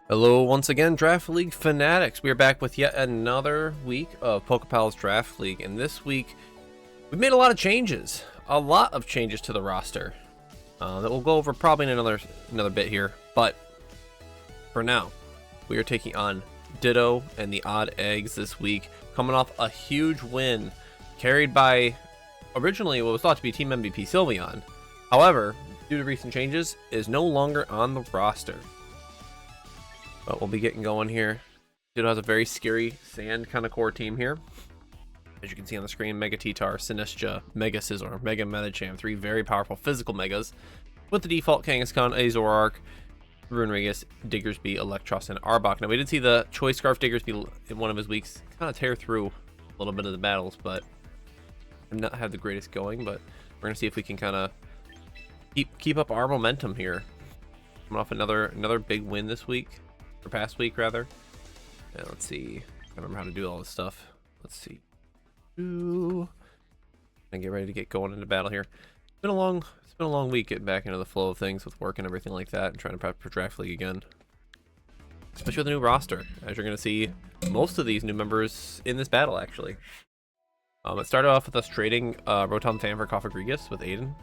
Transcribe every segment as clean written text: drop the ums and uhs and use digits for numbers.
Hello once again, Draft League fanatics. We are back with yet another week of PokePal's Draft League, and this week we've made a lot of changes. A lot of changes to the roster that we'll go over probably in another bit here. But for now, we are taking on Ditto and the Odd Eggs this week, coming off a huge win carried by originally what was thought to be Team MVP Sylveon. However, due to recent changes, is no longer on the roster. But we'll be getting going here. Ditto has a very scary sand kind of core team here. As you can see on the screen, Mega Tyranitar, Sinistcha, Mega Scizor, Mega Medicham, three very powerful physical megas, with the default Kangaskhan, Azorark, Runerigus, Diggersby, Electros, and Arbok. Now we did see the Choice Scarf Diggersby in one of his weeks kind of tear through a little bit of the battles, but I've not had the greatest going. But we're gonna see if we can kind of keep up our momentum here. Coming off another big win this week. Or past week rather. And let's see. I remember how to do all this stuff. Let's see. And get ready to get going into battle here. It's been a long week getting back into the flow of things with work and everything like that, and trying to prep for Draft League again. Especially with the new roster, as you're gonna see most of these new members in this battle actually. It started off with us trading Rotom Fan for Cofagrigus with Aiden.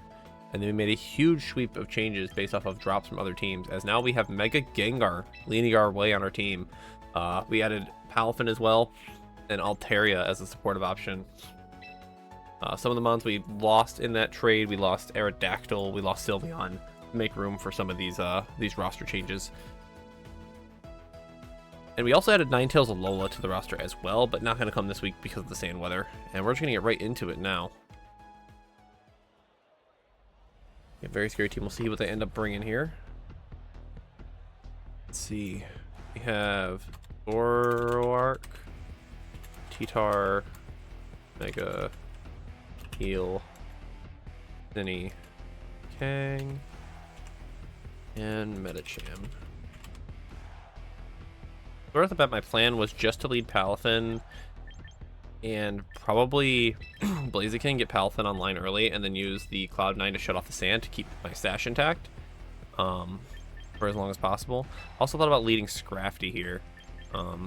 And then we made a huge sweep of changes based off of drops from other teams, as now we have Mega Gengar leaning our way on our team. We added Palafin as well, and Altaria as a supportive option. Some of the mons we lost in that trade, we lost Aerodactyl, we lost Sylveon, to make room for some of these roster changes. And we also added Ninetales Alola to the roster as well, but not going to come this week because of the sand weather. And we're just going to get right into it now. Yeah, very scary team. We'll see what they end up bringing here. Let's see. We have Zoroark, Titar, Mega, Heal, Zinni, Kang, and Medicham. Right off the bat, my plan was just to lead Palafin and probably Blaziken, get Palafin online early, and then use the Cloud9 to shut off the sand to keep my stash intact for as long as possible. Also thought about leading Scrafty here. But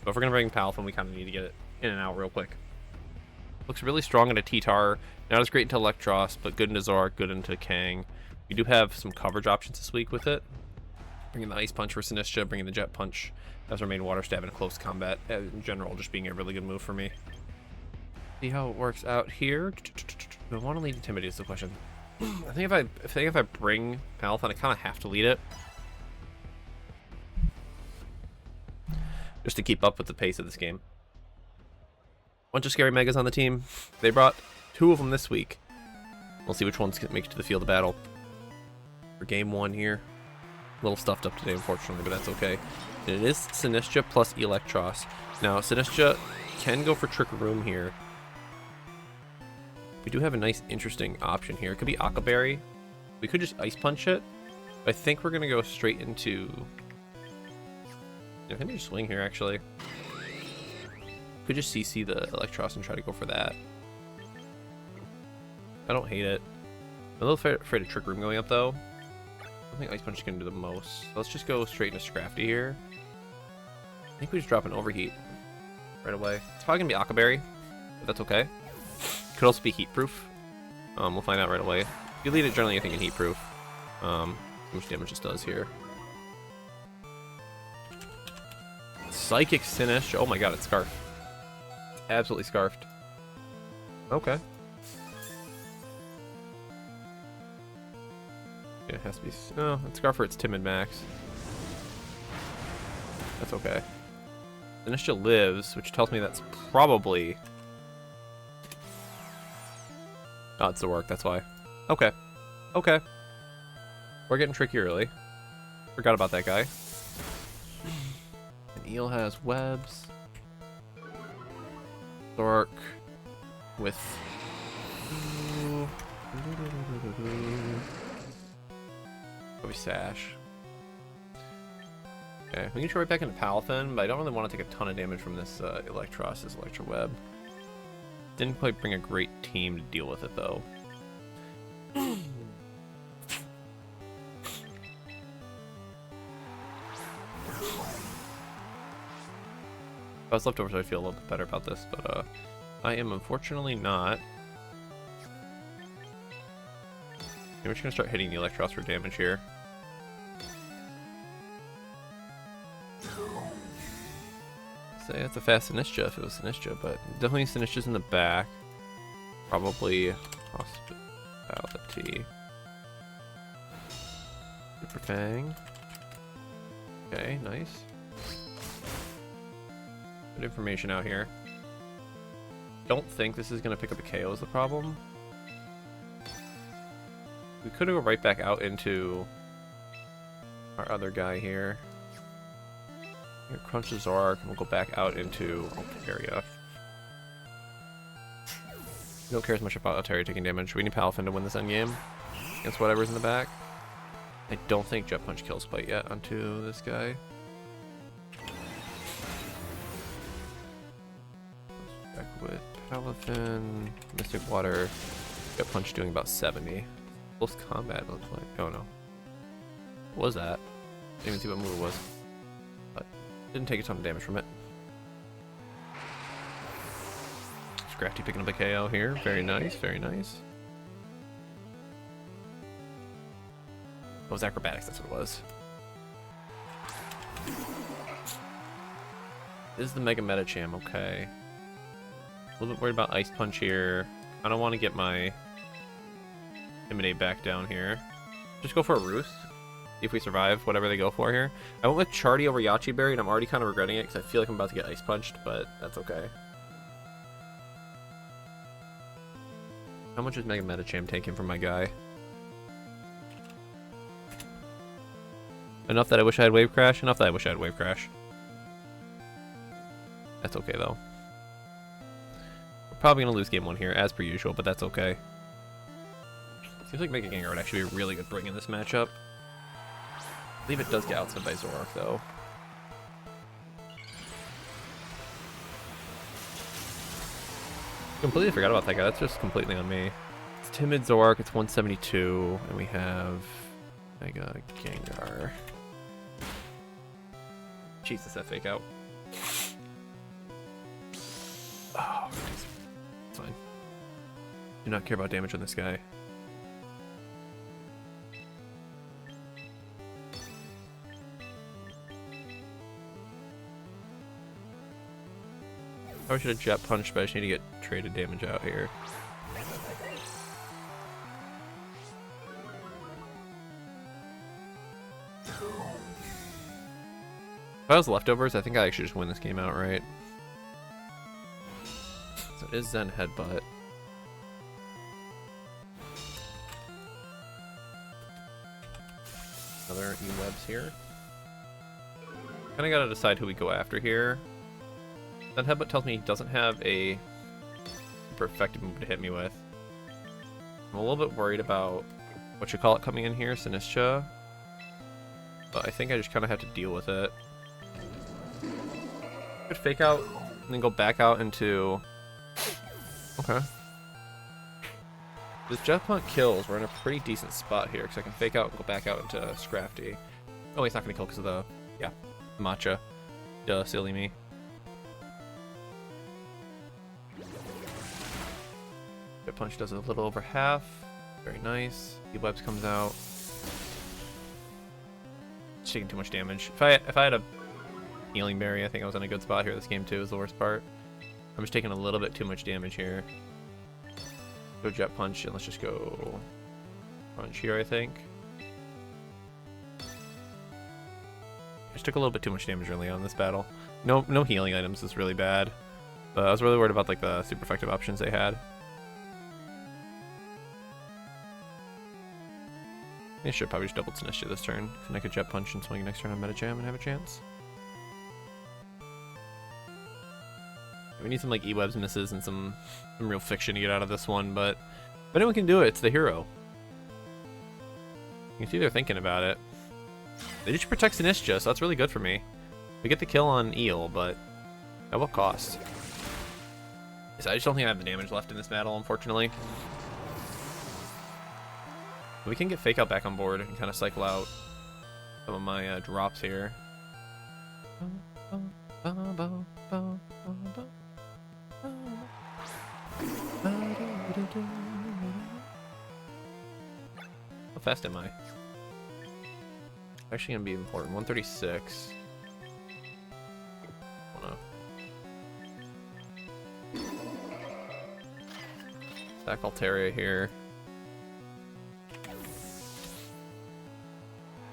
if we're going to bring Palafin, we kind of need to get it in and out real quick. Looks really strong into Titar. Not as great into Electros, but good into Zoroark, good into Kang. We do have some coverage options this week with it. Bringing the Ice Punch for Sinistcha, bringing the Jet Punch as our main Water Stab in close combat. In general, just being a really good move for me. See how it works out here. Do I want to lead Intimidate is the question. I think if I bring Palafin, I kind of have to lead it. Just to keep up with the pace of this game. Bunch of scary megas on the team. They brought 2 of them this week. We'll see which ones can make it to the field of battle. For game 1 here. A little stuffed up today, unfortunately, but that's okay. And it is Sinistcha plus Electros. Now, Sinistcha can go for Trick Room here. We do have a nice, interesting option here. It could be Akaberry. We could just Ice Punch it. But I think we're going to go straight into... I think we just swing here, actually. Could just CC the Electros and try to go for that. I don't hate it. I'm a little afraid of Trick Room going up, though. I don't think Ice Punch is going to do the most. So let's just go straight into Scrafty here. I think we just drop an Overheat right away. It's probably going to be Akaberry, but that's okay. Could also be Heat Proof. We'll find out right away. If you lead it, generally, I think in Heat Proof. How much damage this does here. Psychic Sinistcha. Oh my god, it's Scarf. Absolutely Scarfed. Okay. Yeah, it has to be... Oh, it's Scarf for its Timid Max. That's okay. Sinistcha lives, which tells me that's probably... Oh, it's the work, that's why. Okay. Okay. We're getting tricky early. Forgot about that guy. And Eel has webs. Zork with... Probably Sash. Okay, we can try right back into Palafin, but I don't really want to take a ton of damage from this Electros, this Electro Web. Didn't quite bring a great team to deal with it, though. I was leftovers, I'd feel a little bit better about this, but I am unfortunately not. Okay, we're just gonna start hitting the Electros for damage here. Say that's a fast Sinistcha if it was Sinistcha, but definitely Sinistcha's in the back. Probably Hospitality. Super Fang. Okay, nice. Good information out here. Don't think this is going to pick up a KO is the problem. We could go right back out into our other guy here. Here, crunch the Zork, and we'll go back out into Altaria. We don't care as much about Altaria taking damage. We need Palafin to win this endgame against whatever's in the back. I don't think Jet Punch kills quite yet onto this guy. Back with Palafin, Mystic Water, Jet Punch doing about 70. Close combat looks like. Oh no. What was that? Didn't even see what move it was. But didn't take a ton of damage from it. Scrafty picking up a KO here. Very nice, very nice. Oh, it was acrobatics, that's what it was. This is the Mega Medicham, okay. A little bit worried about Ice Punch here. I don't want to get my Intimidate back down here. Just go for a Roost. See if we survive whatever they go for here. I went with Chardy over Yachi Berry, and I'm already kind of regretting it because I feel like I'm about to get Ice Punched, but that's okay. How much is Mega Medicham taking from my guy? Enough that I wish I had Wave Crash, enough that I wish I had Wave Crash. That's okay though. We're probably gonna lose game 1 here, as per usual, but that's okay. Seems like Mega Gengar would actually be really good bring in this matchup. I believe it does get outside by Zork though. Completely forgot about that guy, that's just completely on me. It's Timid Zork, it's 172, and we have Mega Gengar. Jesus, that fake out. Oh, it's fine. Do not care about damage on this guy. Probably should have Jet Punched, but I just need to get traded damage out here. If I was leftovers, I think I actually just win this game outright. So it is Zen Headbutt. Another E-Webs here. Kinda gotta decide who we go after here. Zen Headbutt tells me he doesn't have a super effective move to hit me with. I'm a little bit worried about what you call it coming in here, Sinistcha. But I think I just kinda have to deal with it. Could fake out and then go back out into. Okay. This Jet Punch kills. We're in a pretty decent spot here because I can fake out and go back out into Scrafty. Oh, he's not gonna kill because of the matcha. Duh, silly me. Jet Punch does a little over half. Very nice. E-Webs comes out. It's taking too much damage. If I had a Healing Berry, I think I was in a good spot here. This game too is the worst part. I'm just taking a little bit too much damage here. Go Jet Punch and let's just go Punch here, I think. I just took a little bit too much damage early on in this battle. No healing items is really bad. But I was really worried about like the super effective options they had. I should probably just double Sinistcha this turn. Then I could Jet Punch and swing next turn on Medicham and have a chance. We need some like E-Webs misses and some real fiction to get out of this one, but if anyone can do it, it's the hero. You can see they're thinking about it. They just protect Sinistcha, so that's really good for me. We get the kill on Eel, but at what cost? So I just don't think I have the damage left in this battle, unfortunately. We can get Fake Out back on board and kind of cycle out some of my drops here. How fast am I? Actually gonna be important. 136. Oh no. Stack Altaria here.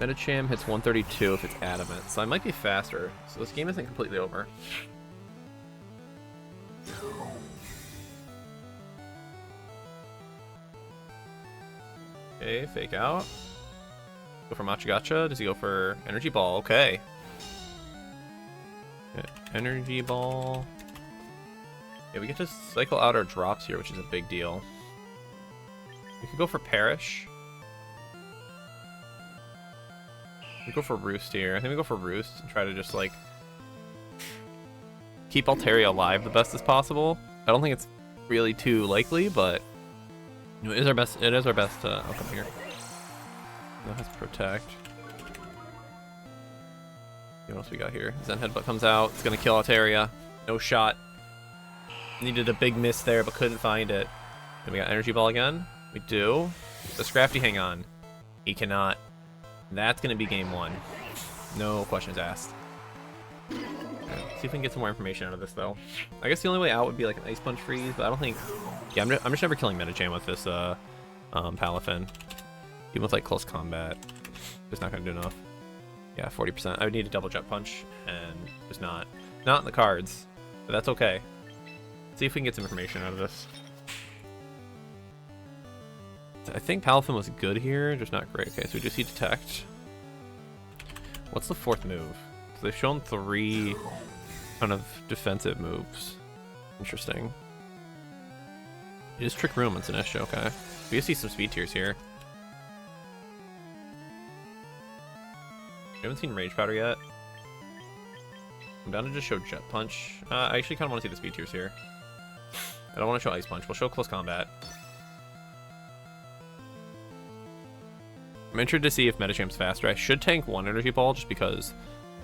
Medicham hits 132 if it's adamant, so I might be faster. So this game isn't completely over. Okay, fake out. Go for Machagacha. Does he go for Energy Ball? Okay. Energy Ball. Yeah, we get to cycle out our drops here, which is a big deal. We could go for Perish. We go for Roost here. I think we go for Roost and try to just like keep Altaria alive the best as possible. I don't think it's really too likely, but it is our best. It is our best outcome here. That has Protect. What else we got here? Zen Headbutt comes out. It's gonna kill Altaria. No shot. Needed a big miss there, but couldn't find it. Then we got Energy Ball again. We do. Does Scrafty hang on? He cannot. That's gonna be game one. No questions asked. Okay, see if we can get some more information out of this though. I guess the only way out would be like an Ice Punch freeze, but I don't think. Yeah, I'm just never killing Medicham with this Palafin. Even with like close combat, it's not gonna do enough. Yeah, 40%. I would need a double Jet Punch, and it's not in the cards, but that's okay. See if we can get some information out of this. I think Palafin was good here, just not great. Okay, so we just see Detect. What's the fourth move? So they've shown 3 kind of defensive moves. Interesting. It is Trick Room, it's an issue, okay. We just see some speed tiers here. We haven't seen Rage Powder yet. I'm down to just show Jet Punch. I actually kind of want to see the speed tiers here. I don't want to show Ice Punch. We'll show Close Combat. I'm interested to see if Medicham's faster. I should tank 1 Energy Ball just because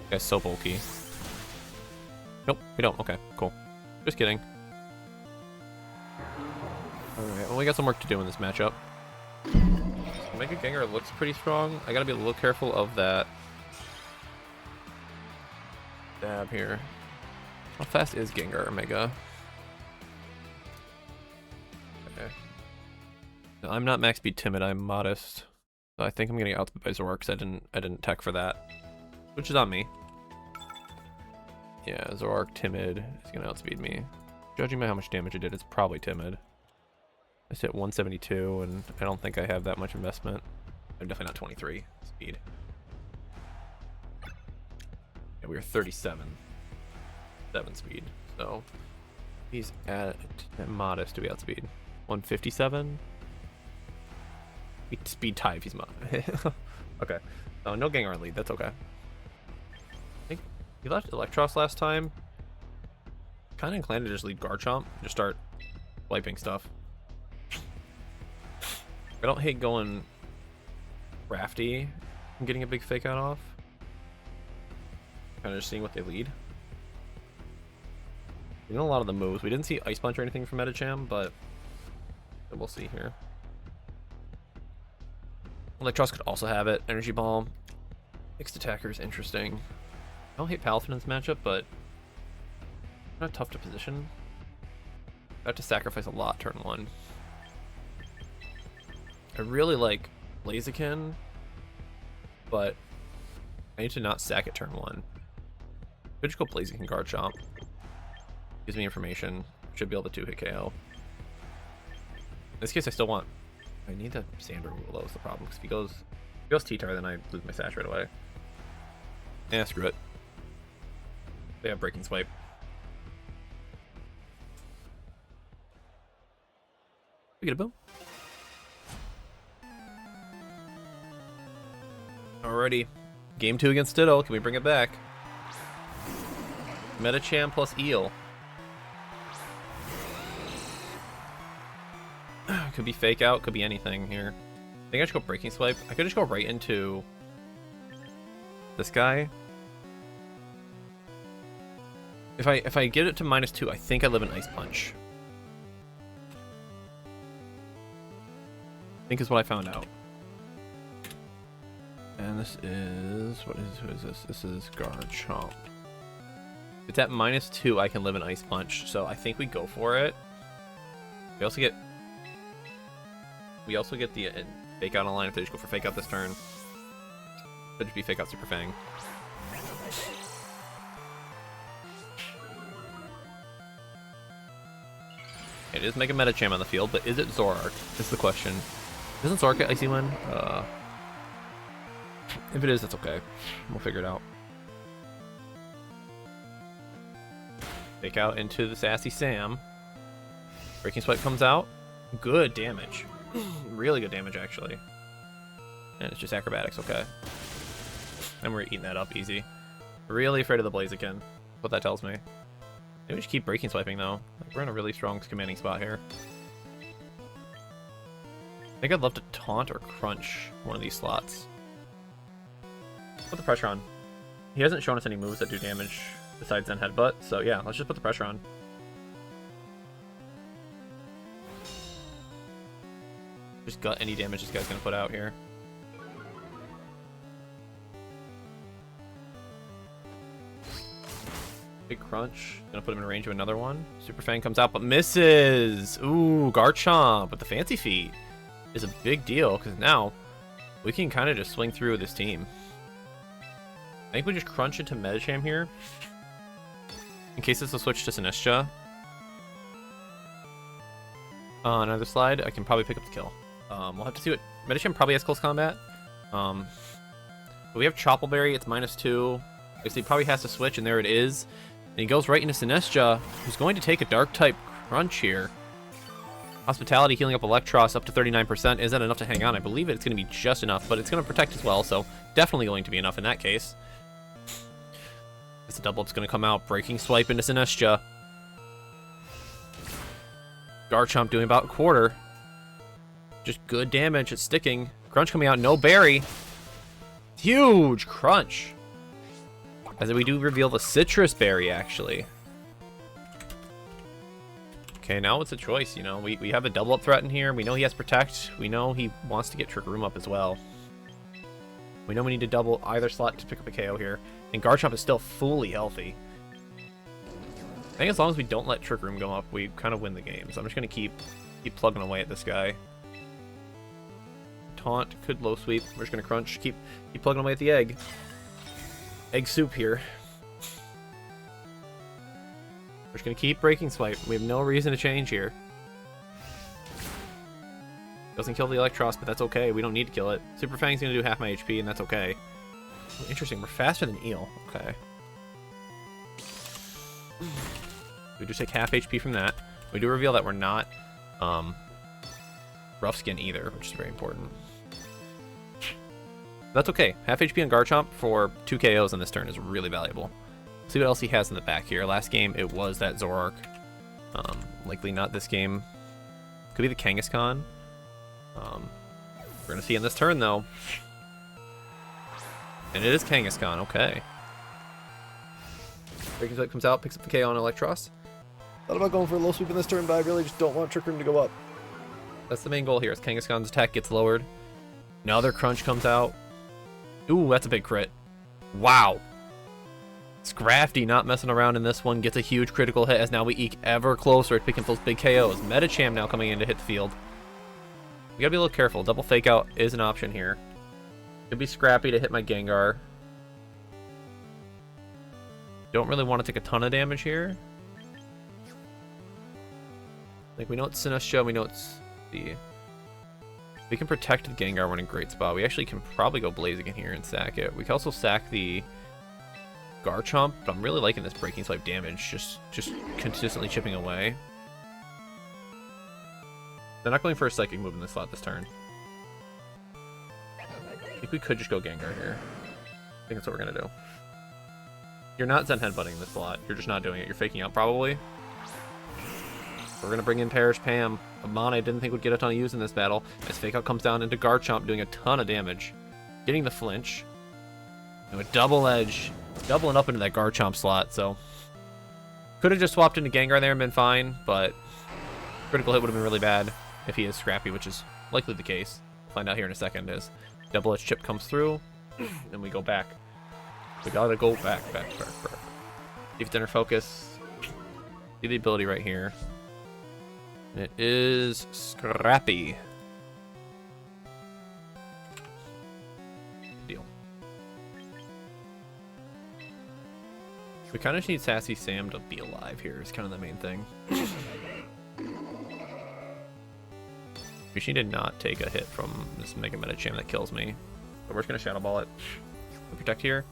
the guy's so bulky. Nope, we don't. Okay, cool. Just kidding. Alright, well, we got some work to do in this matchup. Mega Gengar looks pretty strong. I gotta be a little careful of that dab here. How fast is Gengar or Mega? Okay. No, I'm not max speed timid, I'm modest. So I think I'm getting outspeed by Zoroark because I didn't tech for that. Which is on me. Yeah, Zoroark timid is gonna outspeed me. Judging by how much damage it did, it's probably timid. I sit 172 and I don't think I have that much investment. I'm definitely not 23 speed. Yeah, we are 37. 7 speed. So he's at modest to be outspeed. 157. Speed tie if he's mod. Okay. Oh, no Gengar lead. That's okay. I think he left Electros last time. Kind of inclined to just leave Garchomp and just start wiping stuff. I don't hate going crafty and getting a big fake out off. Kind of just seeing what they lead. We know a lot of the moves. We didn't see Ice Punch or anything from Medicham, but we'll see here. Electros could also have it. Energy Ball. Mixed attacker is interesting. I don't hate Palafin in this matchup, but kind of tough to position. I have to sacrifice a lot turn 1. I really like Blaziken, but I need to not sack it turn 1. Could just go Blaziken Garchomp. Gives me information. Should be able to 2-hit KO. In this case, I still want. I need the Sand removal, is the problem. Because if he goes T-Tar, then I lose my Sash right away. Yeah, screw it. They have Breaking Swipe. We get a boom. Alrighty. Game 2 against Ditto. Can we bring it back? Medicham plus Eel. Could be fake out, could be anything here. I think I should go Breaking Swipe. I could just go right into this guy. If I get it to -2, I think I live in Ice Punch. I think is what I found out. And this is who is this? This is Garchomp. If it's at -2, I can live in Ice Punch, so I think we go for it. We also get the Fake Out online if they just go for Fake Out this turn. Could just be Fake Out Super Fang. It is Mega Medicham on the field, but is it Zoroark? Is the question. Isn't Zoroark at Icy Wind? If it is, that's okay. We'll figure it out. Fake Out into the Sassy Sam. Breaking Swipe comes out. Good damage. Really good damage, actually. And it's just Acrobatics, okay. And we're eating that up easy. Really afraid of the Blaziken. What that tells me. Maybe we should keep Breaking Swiping, though. Like, we're in a really strong commanding spot here. I think I'd love to Taunt or Crunch one of these slots. Put the pressure on. He hasn't shown us any moves that do damage besides Zen Headbutt, so yeah, let's just put the pressure on. Just gut any damage this guy's gonna put out here. Big Crunch. Gonna put him in range of another one. Super Fang comes out, but misses! Ooh, Garchomp with the fancy feet is a big deal, because now we can kind of just swing through with this team. I think we just Crunch into Medicham here. In case this will switch to Sinistcha. On another slide, I can probably pick up the kill. We'll have to see what... Medicham probably has close combat. But we have Choppleberry, it's -2. I guess he probably has to switch, and there it is. And he goes right into Sinistcha, who's going to take a Dark-type Crunch here. Hospitality healing up Electros up to 39%. Is that enough to hang on? I believe it's going to be just enough, but it's going to protect as well, so definitely going to be enough in that case. This double up's going to come out. Breaking Swipe into Sinistcha. Garchomp doing about a quarter. Just good damage. It's sticking. Crunch coming out. No berry. Huge Crunch. As we do reveal the Citrus Berry, actually. Okay, now it's a choice, you know. We have a double up threat in here. We know he has Protect. We know he wants to get Trick Room up as well. We know we need to double either slot to pick up a KO here. And Garchomp is still fully healthy. I think as long as we don't let Trick Room go up, we kind of win the game. So I'm just going to keep plugging away at this guy. Taunt, could low sweep. We're just going to Crunch. Keep plugging away at the egg. Egg soup here. We're just going to keep Breaking Swipe. We have no reason to change here. Doesn't kill the Electros, but that's okay. We don't need to kill it. Super Fang's going to do half my HP, and that's okay. Interesting. We're faster than Eel. Okay. We just take half HP from that. We do reveal that we're not Rough Skin either, which is very important. That's okay. Half HP on Garchomp for 2 KOs on this turn is really valuable. See what else he has in the back here. Last game, it was that Zoroark. Likely not this game. Could be the Kangaskhan. We're going to see in this turn, though. And it is Kangaskhan. Okay. Breaking Swipe comes out, picks up the KO on Electros. Thought about going for a low sweep in this turn, but I really just don't want Trick Room to go up. That's the main goal here, is Kangaskhan's attack gets lowered. Another Crunch comes out. Ooh, that's a big crit. Wow. Scrafty not messing around in this one. Gets a huge critical hit as now we eke ever closer to picking those big KOs. Medicham now coming in to hit the field. We gotta be a little careful. Double Fake Out is an option here. Could be Scrappy to hit my Gengar. Don't really want to take a ton of damage here. Like, we know it's Sinistcha, we know it's the... We can protect the Gengar, we're in a great spot. We actually can probably go Blaziken here and sack it. We can also sack the Garchomp, but I'm really liking this Breaking Swipe damage, just consistently chipping away. They're not going for a Psychic move in this slot this turn. I think we could just go Gengar here. I think that's what we're gonna do. You're not Zen Headbutting this slot. You're just not doing it. You're faking out probably. We're gonna bring in Perish Pam. A mon I didn't think would get a ton of use in this battle. As Fake Out comes down into Garchomp, doing a ton of damage. Getting the flinch. And with Double Edge, doubling up into that Garchomp slot, so Could have just swapped into Gengar there and been fine, but critical hit would have been really bad if he is scrappy, which is likely the case. Find out here in a second as double edge chip comes through, and we go back. We gotta go back. Deep dinner focus. See the ability right here. It is scrappy. Deal. We kind of just need Sassy Sam to be alive here. Is kind of the main thing. We just need to not take a hit from this Mega Medicham that kills me. But we're just gonna Shadow Ball it. Protect here.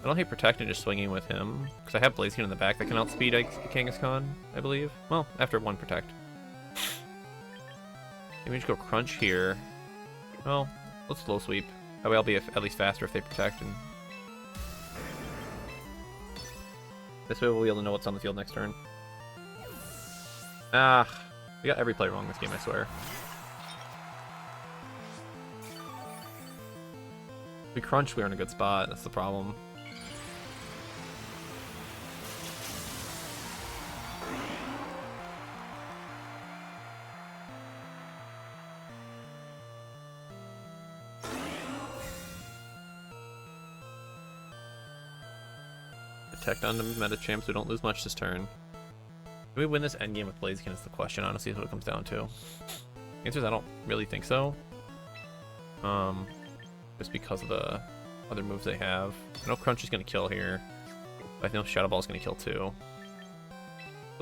I don't hate protecting just swinging with him because I have Blaziken in the back that can outspeed Kangaskhan, I believe. Well, after one protect. Maybe just go Crunch here. Well, let's slow sweep. That way I'll be at least faster if they protect. And this way we'll be able to know what's on the field next turn. Ah, we got every play wrong this game, I swear. If we Crunch, we're in a good spot. That's the problem. Protect on the Medicham so we don't lose much this turn. Do we win this endgame with Blaziken is the question, honestly, is what it comes down to. The answer is I don't really think so. Just because of the other moves they have. I know Crunch is going to kill here. But I know Shadow Ball is going to kill too.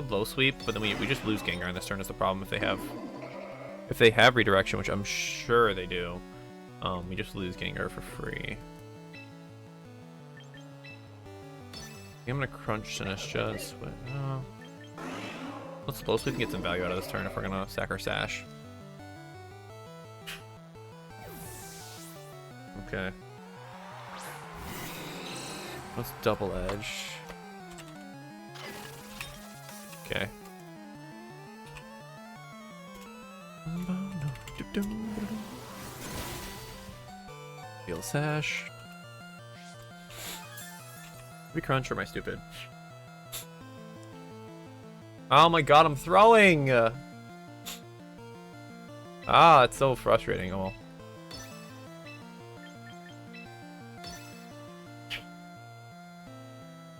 Low sweep, but then we just lose Gengar on this turn is the problem. If they have redirection, which I'm sure they do, we just lose Gengar for free. I'm gonna Crunch Sinistra. Let's low sweep and get some value out of this turn if we're gonna sack our Sash. Okay. Let's double edge. Okay. Feel Sash. We Crunch or am I stupid? Oh my god, I'm throwing! Ah, it's so frustrating. Oh well.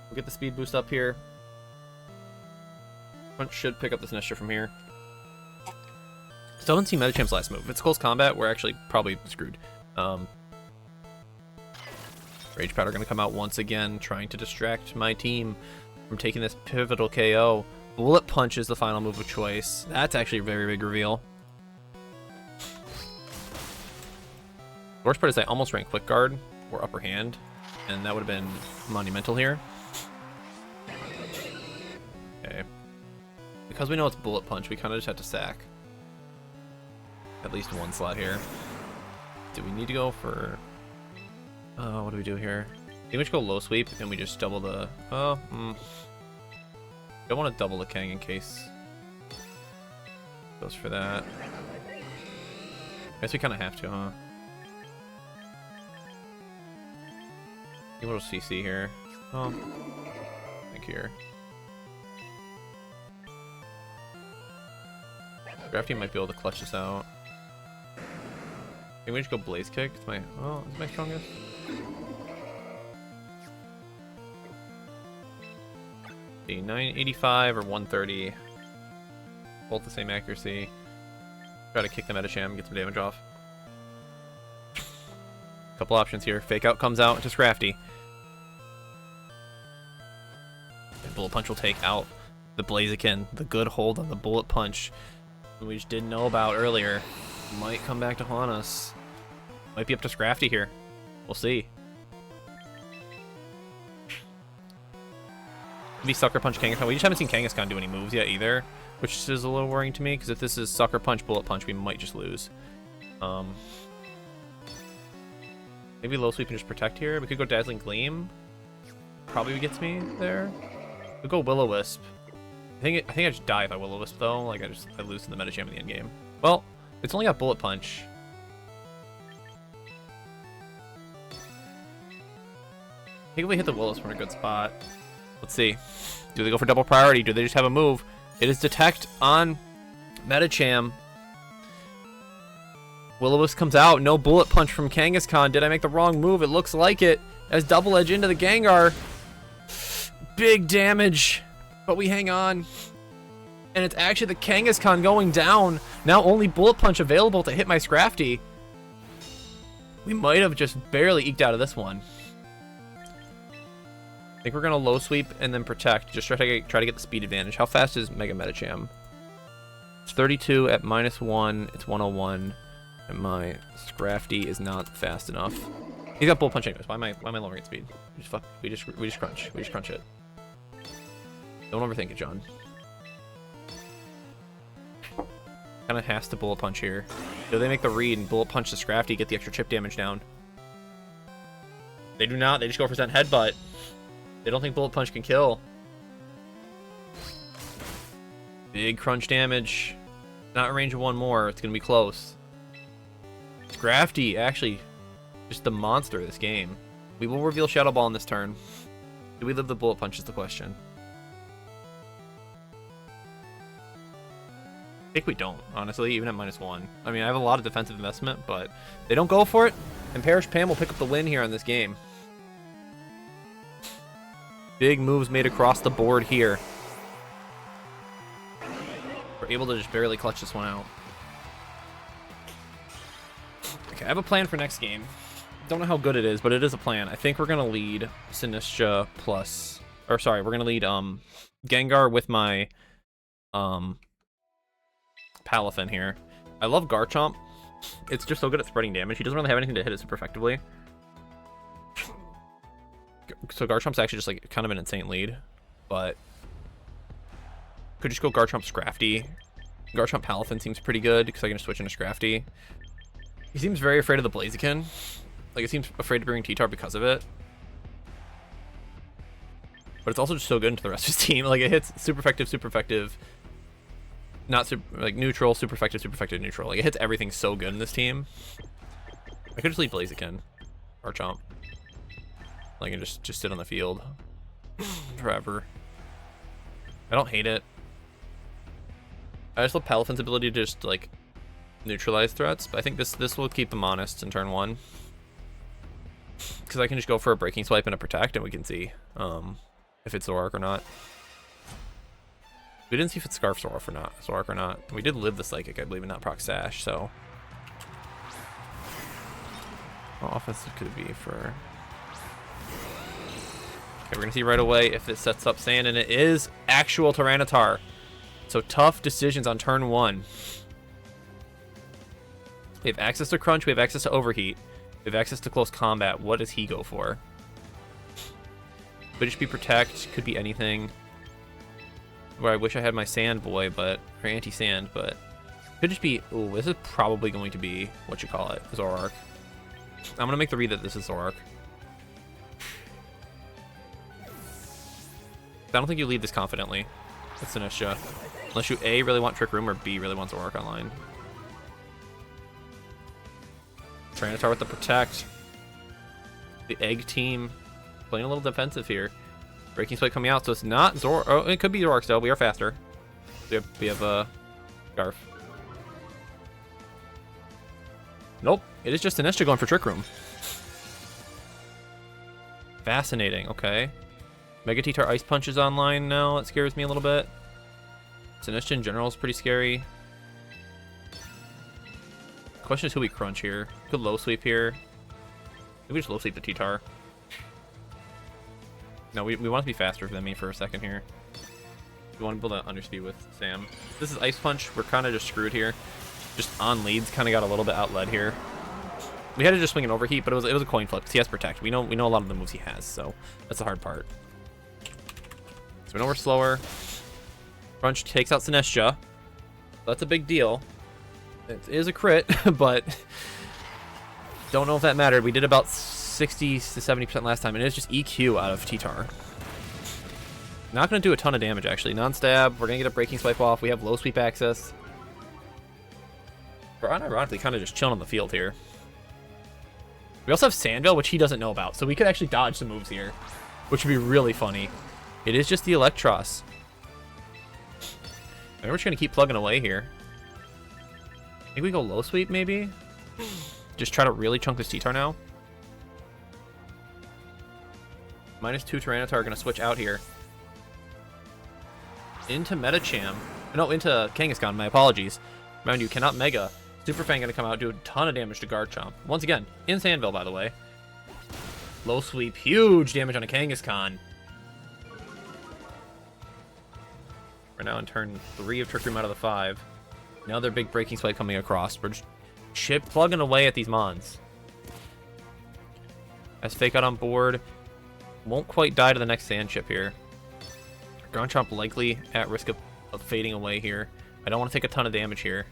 We'll get the speed boost up here. Crunch should pick up this Sinistra from here. Still haven't seen Medicham's last move. If it's close combat, we're actually probably screwed. Rage Powder gonna come out once again, trying to distract my team from taking this pivotal KO. Bullet Punch is the final move of choice. That's actually a very big reveal. The worst part is I almost ran Quick Guard or Upper Hand, and that would have been monumental here. Okay. Because we know it's Bullet Punch, we kind of just have to sack at least one slot here. Do we need to go for... what do we do here? I think we should go low sweep and we just double the... Don't want to double the Kang in case goes for that. I guess we kind of have to, huh? A little CC here. Oh, I think here. Drafty might be able to clutch this out. Can we just go Blaze Kick? It's my strongest. The 985 or 130. Both the same accuracy. Try to kick the Medicham, get some damage off. Couple options here. Fake Out comes out into Scrafty. And Bullet Punch will take out the Blaziken. The good hold on the Bullet Punch we just didn't know about earlier. Might come back to haunt us. Might be up to Scrafty here. We'll see. Maybe Sucker Punch Kangaskhan. We just haven't seen Kangaskhan do any moves yet either, which is a little worrying to me, because if this is Sucker Punch, Bullet Punch, we might just lose. Maybe Low Sweep and just Protect here. We could go Dazzling Gleam. Probably gets me there. We'll go Will-O-Wisp. I think I just die if I Will-O-Wisp though. Like I lose to the Medicham in the end game. Well, it's only got Bullet Punch. I think if we hit the Will-O-Wisp, we're in a good spot. Let's see. Do they go for double priority? Do they just have a move? It is Detect on Medicham. Will-O-Wisp comes out. No Bullet Punch from Kangaskhan. Did I make the wrong move? It looks like it. As Double Edge into the Gengar. Big damage. But we hang on. And it's actually the Kangaskhan going down. Now only Bullet Punch available to hit my Scrafty. We might have just barely eked out of this one. I think we're going to low sweep and then protect. Just try to get the speed advantage. How fast is Mega Medicham? It's 32 at -1. It's 101. And my Scrafty is not fast enough. He's got Bullet Punch anyways. Why am I lowering its speed? We just crunch. We just crunch it. Don't overthink it, John. Kind of has to Bullet Punch here. Do they make the read and Bullet Punch the Scrafty, get the extra chip damage down? They do not. They just go for Zen Headbutt. They don't think Bullet Punch can kill. Big crunch damage. Not in range of one more. It's going to be close. Scrafty, actually, just the monster of this game. We will reveal Shadow Ball in this turn. Do we live the Bullet Punch is the question. I think we don't, honestly, even at -1. I mean, I have a lot of defensive investment, but they don't go for it, and Perish Pam will pick up the win here on this game. Big moves made across the board here. We're able to just barely clutch this one out. Okay, I have a plan for next game. Don't know how good it is, but it is a plan. I think we're going to lead Sinistcha plus... Or, sorry, we're going to lead Gengar with my Palafin here. I love Garchomp. It's just so good at spreading damage. He doesn't really have anything to hit it super effectively. So Garchomp's actually just like kind of an insane lead, but could just go Garchomp Scrafty. Garchomp Palafin seems pretty good because I can just switch into Scrafty. He seems very afraid of the Blaziken. Like, it seems afraid to bring T-Tar because of it. But it's also just so good into the rest of his team. Like, it hits super effective, not super, like neutral, super effective, neutral. Like, it hits everything so good in this team. I could just leave Blaziken or Chomp. Like, and just sit on the field forever. I don't hate it. I just love Palafin's ability to just like neutralize threats, but I think this will keep them honest in turn 1. Because I can just go for a Breaking Swipe and a Protect, and we can see if it's Zoroark or not. We didn't see if it's Scarf Zoroark or not. We did live the Psychic, I believe, and not Proc Sash, so... How offensive could it be for... Okay, we're going to see right away if it sets up Sand, and it is actual Tyranitar. So tough decisions on turn 1. We have access to Crunch, we have access to Overheat. We have access to Close Combat. What does he go for? Could just be Protect, could be anything. Where I wish I had my Sand Boy, or Anti-Sand, but... Could just be... Ooh, this is probably going to be, what you call it, Zoroark. I'm going to make the read that this is Zoroark. I don't think you lead this confidently. That's Sinistcha. Unless you A, really want Trick Room, or B, really want Zoroark online. Tyranitar with the Protect. The Egg team playing a little defensive here. Breaking Spike coming out, so it's not Zoroark. Oh, it could be Zoroark still. We are faster. We have Scarf. Nope. It is just Sinistcha going for Trick Room. Fascinating. Okay. Mega Tyranitar Ice Punch is online now. That scares me a little bit. Sinistcha in general is pretty scary. Question is who we crunch here. Could low sweep here. Maybe we just low sweep the T-Tar. No, we want to be faster than me for a second here. We want to build an underspeed with Sam. This is Ice Punch. We're kind of just screwed here. Just on leads, kind of got a little bit outled here. We had to just swing an Overheat, but it was a coin flip because he has Protect. We know a lot of the moves he has, so that's the hard part. So we know we're slower. Crunch takes out Sinistcha. That's a big deal. It is a crit, but don't know if that mattered. We did about 60 to 70% last time, and it's just EQ out of T-Tar. Not going to do a ton of damage, actually. Non-stab. We're going to get a Breaking Swipe off. We have low sweep access. We're unironically kind of just chilling on the field here. We also have Sandville, which he doesn't know about, so we could actually dodge some moves here, which would be really funny. It is just the Electros. We're just going to keep plugging away here. Maybe we go low sweep, maybe? Just try to really chunk this T-Tar now. -2 Tyranitar are going to switch out here. Into Medicham. No, into Kangaskhan, my apologies. Remember, you cannot Mega. Super Fang going to come out, do a ton of damage to Garchomp. Once again, in Sandville, by the way. Low sweep, huge damage on a Kangaskhan. We're now in turn 3 of Trick Room out of the 5. Another big Breaking Swipe coming across. We're just plugging away at these Mons. As Fake Out on board. Won't quite die to the next Sand Chip here. Garchomp likely at risk of fading away here. I don't want to take a ton of damage here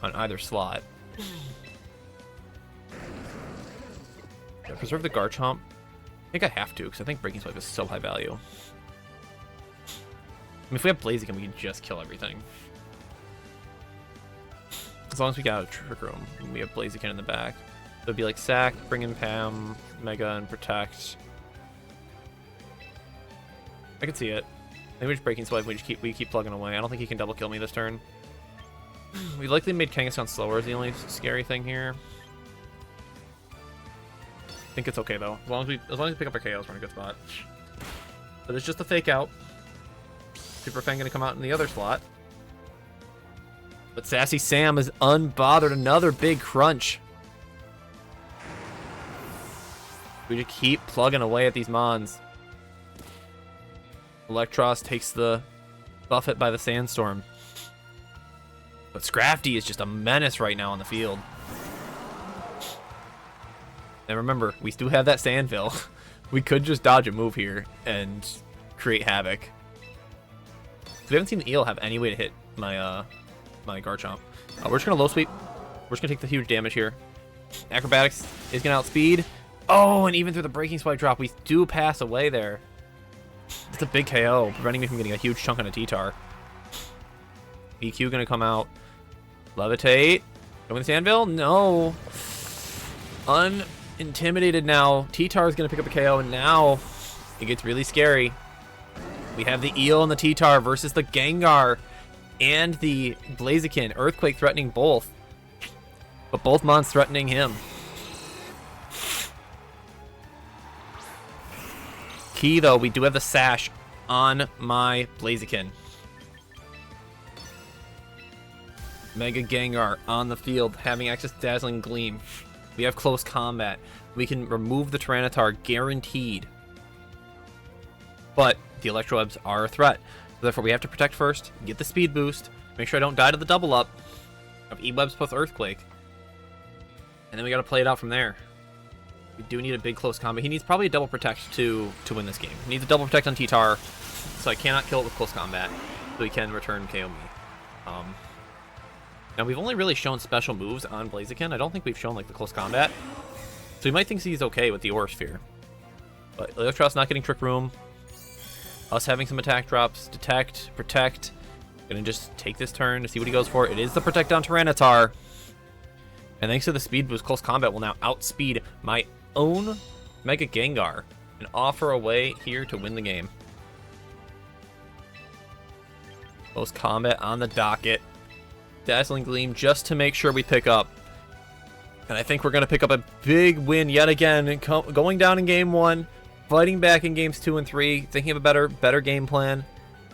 on either slot. Yeah, preserve the Garchomp. I think I have to, because I think Breaking Swipe is so high value. I mean, if we have Blaziken, we can just kill everything. As long as we got a Trick Room, and we have Blaziken in the back. So it'd be like Sack, bring in Pam, Mega, and Protect. I can see it. Maybe we just Breaking Swipe, we keep plugging away. I don't think he can double kill me this turn. We likely made Kangaskhan slower is the only scary thing here. I think it's okay though. As long as we pick up our KOs, we're in a good spot. But it's just a Fake Out. Super Fang gonna come out in the other slot. But Sassy Sam is unbothered. Another big crunch. We just keep plugging away at these Mons. Electros takes the buff hit by the Sandstorm. But Scrafty is just a menace right now on the field. And remember, we do have that Sandville. We could just dodge a move here and create havoc. We haven't seen the Eel have any way to hit my my Garchomp. We're just gonna low sweep. We're just gonna take the huge damage here. Acrobatics is gonna outspeed. Oh, and even through the Breaking Swipe drop, we do pass away there. It's a big KO, preventing me from getting a huge chunk on a T-Tar. EQ gonna come out. Levitate. Going to Sandville? No. Unintimidated now. T-Tar is gonna pick up a KO, and now it gets really scary. We have the Eel and the T-Tar versus the Gengar and the Blaziken. Earthquake threatening both. But both Mons threatening him. Key, though, we do have the Sash on my Blaziken. Mega Gengar on the field, having access to Dazzling Gleam. We have close combat. We can remove the Tyranitar, guaranteed. But the Electro Webs are a threat. Therefore, we have to protect first, get the speed boost, make sure I don't die to the double up of E-Webs plus Earthquake. And then we got to play it out from there. We do need a big close combat. He needs probably a double protect to win this game. He needs a double protect on T-Tar, so I cannot kill it with close combat, so he can return KO me. Now, we've only really shown special moves on Blaziken. I don't think we've shown, like, the close combat. So he might think he's okay with the Aura Sphere. But Electros not getting Trick Room. Us having some attack drops. Detect, Protect. Gonna just take this turn to see what he goes for. It is the Protect on Tyranitar. And thanks to the speed boost, close combat will now outspeed my own Mega Gengar and offer a way here to win the game. Close combat on the docket. Dazzling Gleam just to make sure we pick up. And I think we're going to pick up a big win yet again. Going down in game 1, fighting back in games 2 and 3, thinking of a better game plan,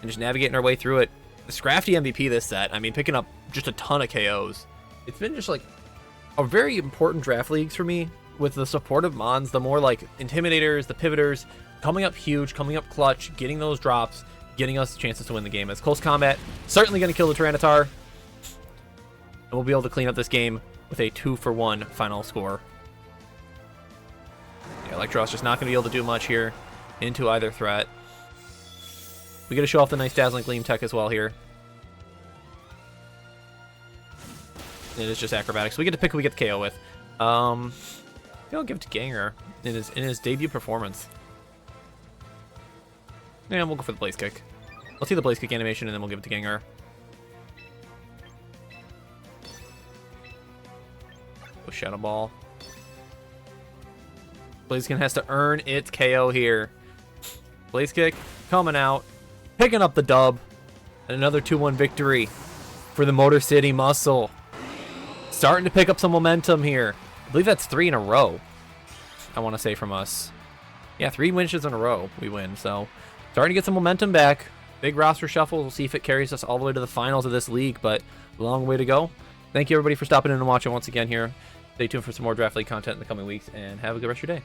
and just navigating our way through it. The Scrafty MVP this set, I mean, picking up just a ton of KOs. It's been just like a very important draft leagues for me, with the supportive Mons, the more like Intimidators, the Pivoters, coming up huge, coming up clutch, getting those drops, getting us chances to win the game. As close combat, certainly going to kill the Tyranitar. And we'll be able to clean up this game with a 2-for-1 final score. Yeah, Electros just not going to be able to do much here into either threat. We got to show off the nice Dazzling Gleam tech as well here. It is just acrobatics. We get to pick who we get the KO with. I'll give it to Gengar in his debut performance. Yeah, we'll go for the Blaze Kick. Let's see the Blaze Kick animation, and then we'll give it to Gengar. Go Shadow Ball. Blaziken has to earn its KO here. Blaze Kick coming out, picking up the dub, and another 2-1 victory for the Motor City Muscle. Starting to pick up some momentum here. I believe that's 3 in a row, I want to say, from us. Yeah, 3 wins in a row we win, so starting to get some momentum back. Big roster shuffle. We'll see if it carries us all the way to the finals of this league, but a long way to go. Thank you, everybody, for stopping in and watching once again here. Stay tuned for some more Draft League content in the coming weeks, and have a good rest of your day.